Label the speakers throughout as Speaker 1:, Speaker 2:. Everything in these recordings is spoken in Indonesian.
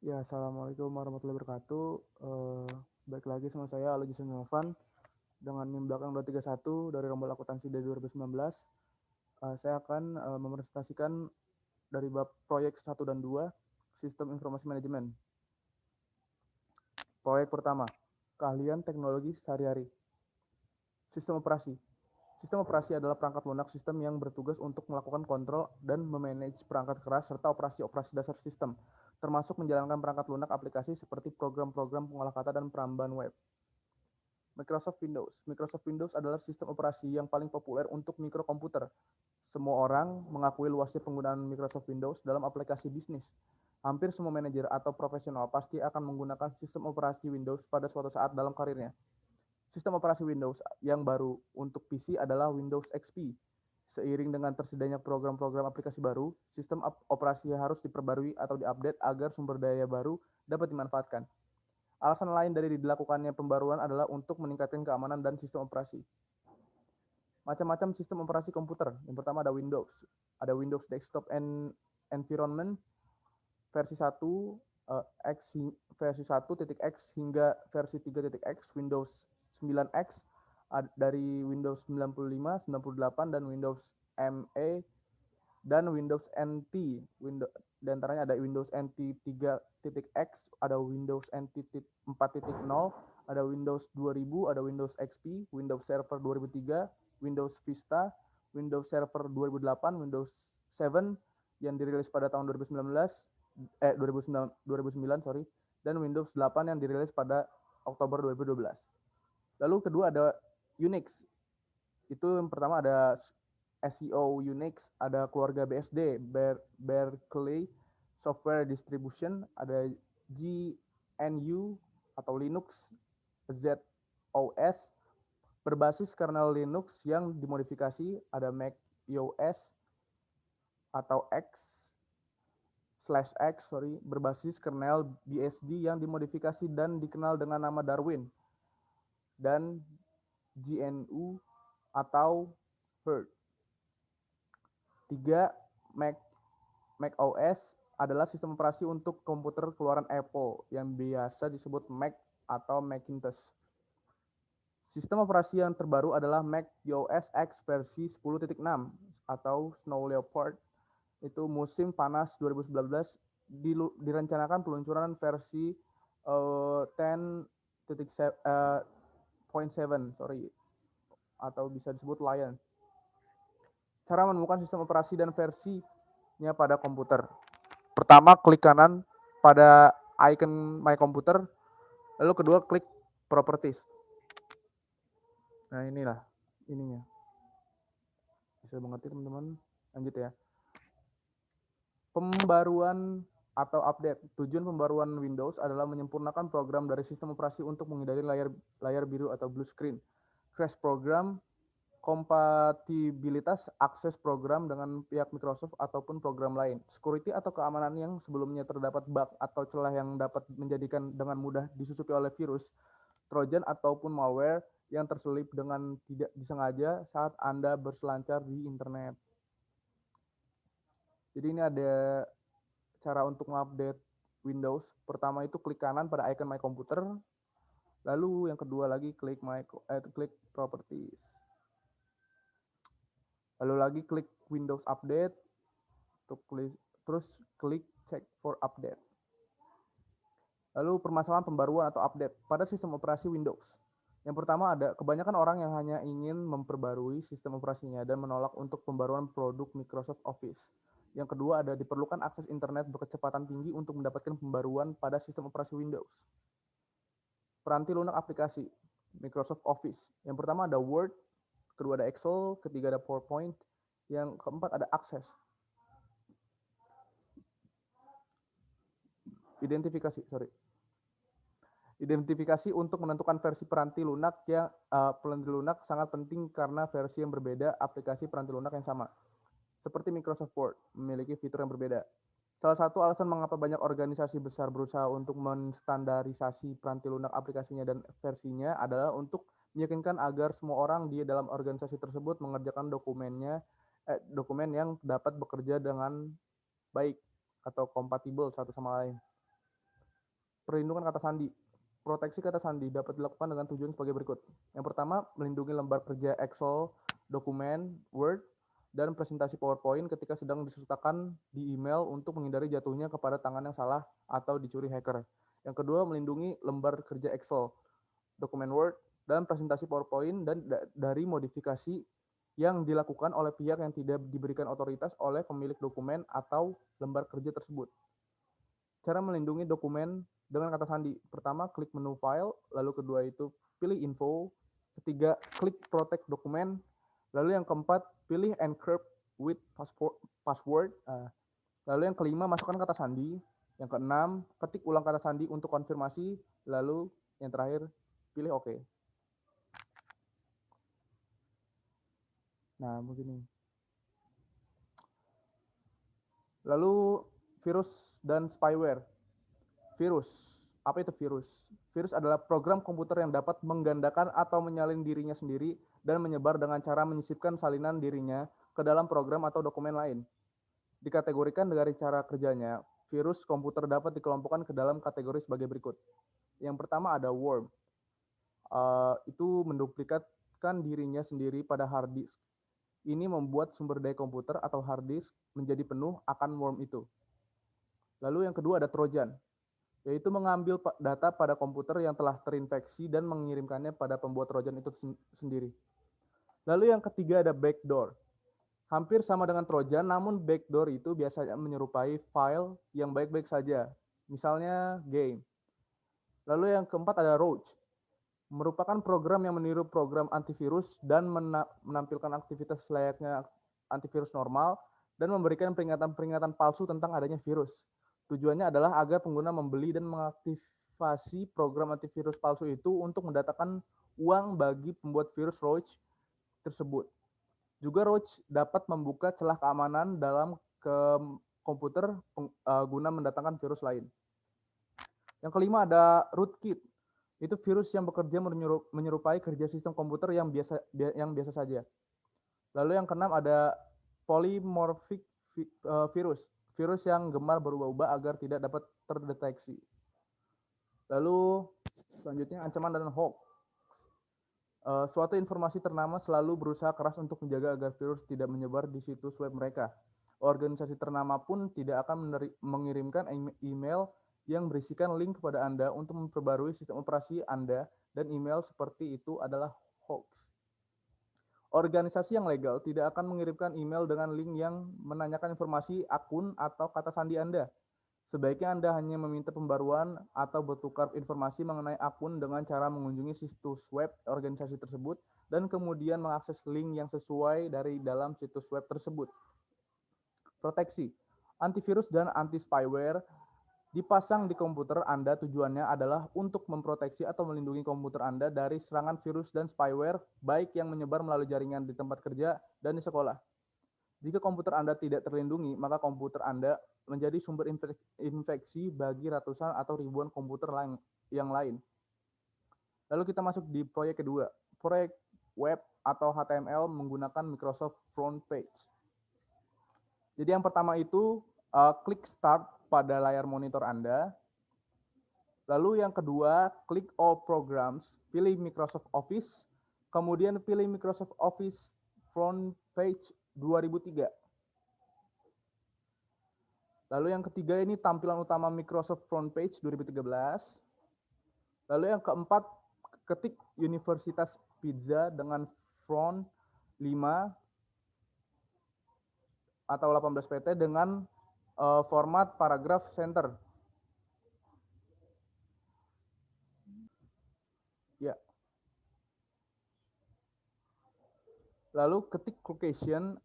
Speaker 1: Ya, assalamualaikum warahmatullahi wabarakatuh. Balik lagi sama saya Alwi Novan dengan NIM belakang 231 dari Rombol Akuntansi dari 2019. Saya akan mepresentasikan dari bab proyek 1 dan 2 Sistem Informasi Manajemen. Proyek pertama, keahlian teknologi sehari-hari. Sistem operasi. Sistem operasi adalah perangkat lunak sistem yang bertugas untuk melakukan kontrol dan memanage perangkat keras serta operasi-operasi dasar sistem, termasuk menjalankan perangkat lunak aplikasi seperti program-program pengolah kata dan perambahan web. Microsoft Windows. Microsoft Windows adalah sistem operasi yang paling populer untuk mikrokomputer. Semua orang mengakui luasnya penggunaan Microsoft Windows dalam aplikasi bisnis. Hampir semua manajer atau profesional pasti akan menggunakan sistem operasi Windows pada suatu saat dalam karirnya. Sistem operasi Windows yang baru untuk PC adalah Windows XP. Seiring dengan tersedianya program-program aplikasi baru, sistem operasi harus diperbarui atau diupdate agar sumber daya baru dapat dimanfaatkan. Alasan lain dari dilakukannya pembaruan adalah untuk meningkatkan keamanan dan sistem operasi. Macam-macam sistem operasi komputer. Yang pertama ada Windows. Ada Windows Desktop Environment versi 1 X versi 1.x hingga versi 3.x, Windows 9X dari Windows 95, 98 dan Windows ME dan Windows NT. Di antaranya ada Windows NT 3.x, ada Windows NT 4.0, ada Windows 2000, ada Windows XP, Windows Server 2003, Windows Vista, Windows Server 2008, Windows 7 yang dirilis pada tahun 2009 sorry, dan Windows 8 yang dirilis pada Oktober 2012. Lalu kedua ada Unix. Itu yang pertama ada SEO Unix, ada keluarga BSD, Berkeley Software Distribution, ada GNU atau Linux, ZOS, berbasis kernel Linux yang dimodifikasi, ada Mac OS atau X berbasis kernel BSD yang dimodifikasi dan dikenal dengan nama Darwin, dan GNU atau Herd. 3. Mac OS adalah sistem operasi untuk komputer keluaran Apple yang biasa disebut Mac atau Macintosh. Sistem operasi yang terbaru adalah Mac OS X versi 10.6 atau Snow Leopard. Itu musim panas 2019 direncanakan peluncuran versi 10.7 atau bisa disebut Lion. Cara menemukan sistem operasi dan versinya pada komputer. Pertama, klik kanan pada icon My Computer, lalu kedua klik Properties. Nah, inilah ininya. Bisa mengerti teman-teman? Lanjut ya. Pembaruan atau update. Tujuan pembaruan Windows adalah menyempurnakan program dari sistem operasi untuk menghindari layar biru atau blue screen, crash program, kompatibilitas akses program dengan pihak Microsoft ataupun program lain, security atau keamanan yang sebelumnya terdapat bug atau celah yang dapat menjadikan dengan mudah disusupi oleh virus, trojan ataupun malware yang terselip dengan tidak disengaja saat Anda berselancar di internet. Jadi ini ada cara untuk mengupdate Windows. Pertama itu klik kanan pada icon My Computer, lalu yang kedua lagi klik klik Properties. Lalu lagi klik Windows Update, terus klik Check for Update. Lalu permasalahan pembaruan atau update pada sistem operasi Windows. Yang pertama ada kebanyakan orang yang hanya ingin memperbarui sistem operasinya dan menolak untuk pembaruan produk Microsoft Office. Yang kedua ada diperlukan akses internet berkecepatan tinggi untuk mendapatkan pembaruan pada sistem operasi Windows. Peranti lunak aplikasi Microsoft Office. Yang pertama ada Word, kedua ada Excel, ketiga ada PowerPoint, yang keempat ada akses. Identifikasi untuk menentukan versi peranti lunak sangat penting karena versi yang berbeda aplikasi peranti lunak yang sama. Seperti Microsoft Word memiliki fitur yang berbeda. Salah satu alasan mengapa banyak organisasi besar berusaha untuk menstandarisasi peranti lunak aplikasinya dan versinya adalah untuk meyakinkan agar semua orang di dalam organisasi tersebut mengerjakan dokumen yang dapat bekerja dengan baik atau kompatibel satu sama lain. Perlindungan kata sandi. Proteksi kata sandi dapat dilakukan dengan tujuan sebagai berikut. Yang pertama, melindungi lembar kerja Excel, dokumen, Word, dan presentasi PowerPoint ketika sedang disertakan di email untuk menghindari jatuhnya kepada tangan yang salah atau dicuri hacker. Yang kedua, melindungi lembar kerja Excel, dokumen Word, dan presentasi PowerPoint dan dari modifikasi yang dilakukan oleh pihak yang tidak diberikan otoritas oleh pemilik dokumen atau lembar kerja tersebut. Cara melindungi dokumen dengan kata sandi. Pertama, klik menu file, lalu kedua itu pilih info, ketiga, klik protect dokumen, lalu yang keempat, pilih encrypt with password, lalu yang kelima, masukkan kata sandi, yang keenam, ketik ulang kata sandi untuk konfirmasi, lalu yang terakhir, pilih OK. Nah, begini. Lalu virus dan spyware. Virus. Apa itu virus? Virus adalah program komputer yang dapat menggandakan atau menyalin dirinya sendiri dan menyebar dengan cara menyisipkan salinan dirinya ke dalam program atau dokumen lain. Dikategorikan dari cara kerjanya, virus komputer dapat dikelompokkan ke dalam kategori sebagai berikut. Yang pertama ada worm. Itu menduplikatkan dirinya sendiri pada hard disk. Ini membuat sumber daya komputer atau hard disk menjadi penuh akan worm itu. Lalu yang kedua ada trojan, yaitu mengambil data pada komputer yang telah terinfeksi dan mengirimkannya pada pembuat trojan itu sendiri. Lalu yang ketiga ada backdoor. Hampir sama dengan trojan, namun backdoor itu biasanya menyerupai file yang baik-baik saja, misalnya game. Lalu yang keempat ada roach, merupakan program yang meniru program antivirus dan menampilkan aktivitas layaknya antivirus normal dan memberikan peringatan-peringatan palsu tentang adanya virus. Tujuannya adalah agar pengguna membeli dan mengaktifasi program antivirus palsu itu untuk mendatangkan uang bagi pembuat virus roach tersebut. Juga roach dapat membuka celah keamanan dalam komputer guna mendatangkan virus lain. Yang kelima ada rootkit. Itu virus yang bekerja menyerupai kerja sistem komputer yang biasa saja. Lalu yang keenam ada polymorphic virus. Virus yang gemar berubah-ubah agar tidak dapat terdeteksi. Lalu selanjutnya ancaman dan hoax. Suatu informasi ternama selalu berusaha keras untuk menjaga agar virus tidak menyebar di situs web mereka. Organisasi ternama pun tidak akan mengirimkan email yang berisikan link kepada Anda untuk memperbarui sistem operasi Anda, dan email seperti itu adalah hoax. Organisasi yang legal tidak akan mengirimkan email dengan link yang menanyakan informasi akun atau kata sandi Anda. Sebaiknya Anda hanya meminta pembaruan atau bertukar informasi mengenai akun dengan cara mengunjungi situs web organisasi tersebut dan kemudian mengakses link yang sesuai dari dalam situs web tersebut. Proteksi. Antivirus dan anti-spyware dipasang di komputer Anda tujuannya adalah untuk memproteksi atau melindungi komputer Anda dari serangan virus dan spyware, baik yang menyebar melalui jaringan di tempat kerja dan di sekolah. Jika komputer Anda tidak terlindungi, maka komputer Anda menjadi sumber infeksi bagi ratusan atau ribuan komputer yang lain. Lalu kita masuk di proyek kedua, proyek web atau HTML menggunakan Microsoft Front Page. Jadi yang pertama itu klik Start pada layar monitor Anda. Lalu yang kedua, klik All Programs, pilih Microsoft Office, kemudian pilih Microsoft Office Front Page 2003. Lalu yang ketiga ini tampilan utama Microsoft Front Page 2013. Lalu yang keempat, ketik Universitas Pizza dengan font 5 atau 18 pt dengan format paragraf center. Ya. Lalu ketik location,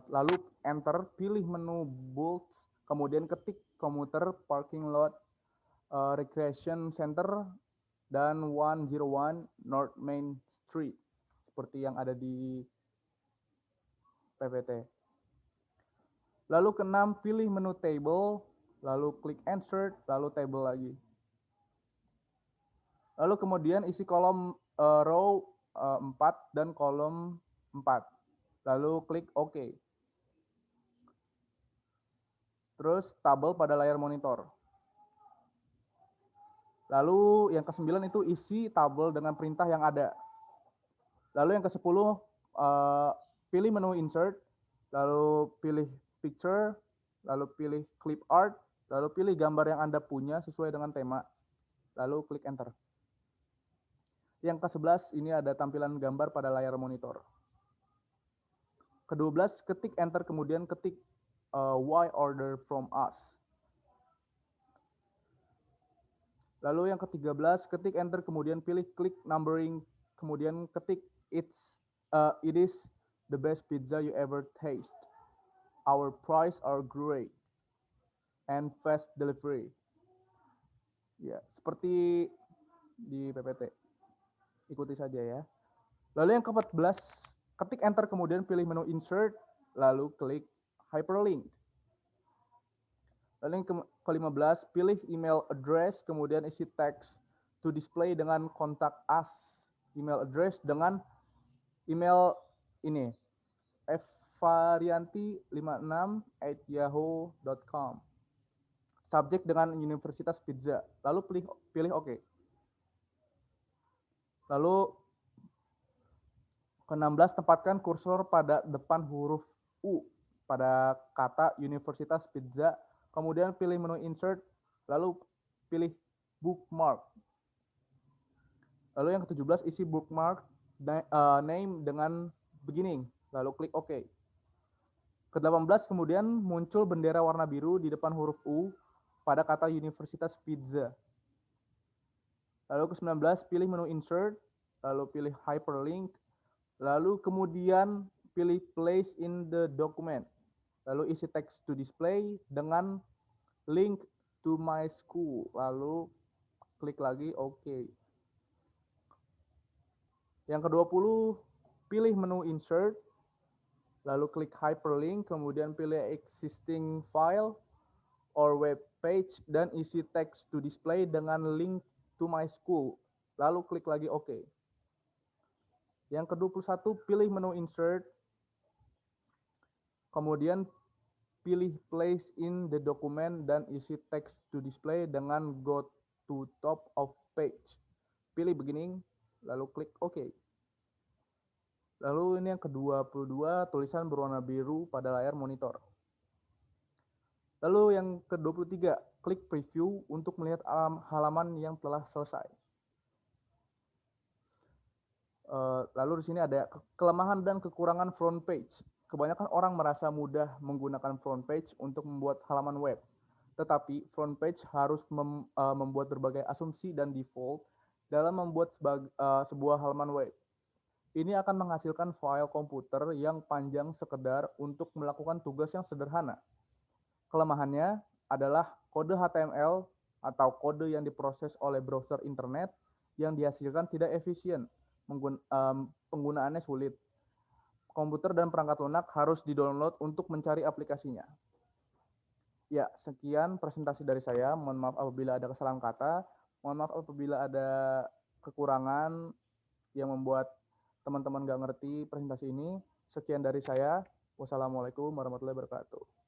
Speaker 1: lalu enter, pilih menu bold, kemudian ketik komuter parking lot recreation center dan 101 North Main Street seperti yang ada di PPT. Lalu keenam, pilih menu table, lalu klik insert, lalu table lagi. Lalu kemudian isi kolom row 4 dan kolom 4. Lalu klik OK. Terus tabel pada layar monitor. Lalu yang ke-9 itu isi tabel dengan perintah yang ada. Lalu yang ke-10 pilih menu insert, lalu pilih picture, lalu pilih clip art, lalu pilih gambar yang Anda punya sesuai dengan tema, lalu klik enter. Yang ke-11 ini ada tampilan gambar pada layar monitor. Ke-12 ketik enter kemudian ketik why order from us. Lalu yang ke-13 ketik enter kemudian pilih klik numbering kemudian ketik it is the best pizza you ever taste. Our price are great and fast delivery. Ya, seperti di PPT. Ikuti saja ya. Lalu yang ke-14, ketik enter kemudian pilih menu insert, lalu klik hyperlink. Lalu yang ke-15, pilih email address, kemudian isi teks to display dengan kontak us. Email address dengan email ini, fvarianti56@yahoo.com. Subjek dengan Universitas Pizza. Lalu pilih OK. Lalu ke-16, tempatkan kursor pada depan huruf U pada kata Universitas Pizza. Kemudian pilih menu insert, lalu pilih bookmark. Lalu yang ke-17, isi bookmark name dengan beginning, lalu klik OK. Ke-18, kemudian muncul bendera warna biru di depan huruf U pada kata Universitas Pizza. Lalu ke-19, pilih menu insert, lalu pilih hyperlink, lalu kemudian pilih place in the document. Lalu isi text to display dengan link to my school. Lalu klik lagi OK. Yang ke-20, pilih menu insert, lalu klik hyperlink, kemudian pilih existing file or web page, dan isi text to display dengan link to my school. Lalu klik lagi OK. Yang ke-21, pilih menu insert, kemudian pilih place in the document dan isi text to display dengan go to top of page. Pilih beginning, lalu klik OK. Lalu ini yang ke-22, tulisan berwarna biru pada layar monitor. Lalu yang ke-23, klik preview untuk melihat halaman yang telah selesai. Lalu di sini ada kelemahan dan kekurangan front page. Kebanyakan orang merasa mudah menggunakan front page untuk membuat halaman web. Tetapi front page harus membuat berbagai asumsi dan default dalam membuat sebuah halaman web. Ini akan menghasilkan file komputer yang panjang sekedar untuk melakukan tugas yang sederhana. Kelemahannya adalah kode HTML atau kode yang diproses oleh browser internet yang dihasilkan tidak efisien. Penggunaannya sulit. Komputer dan perangkat lunak harus di-download untuk mencari aplikasinya. Ya, sekian presentasi dari saya. Mohon maaf apabila ada kesalahan kata. Mohon maaf apabila ada kekurangan yang membuat teman-teman nggak ngerti presentasi ini. Sekian dari saya. Wassalamualaikum warahmatullahi wabarakatuh.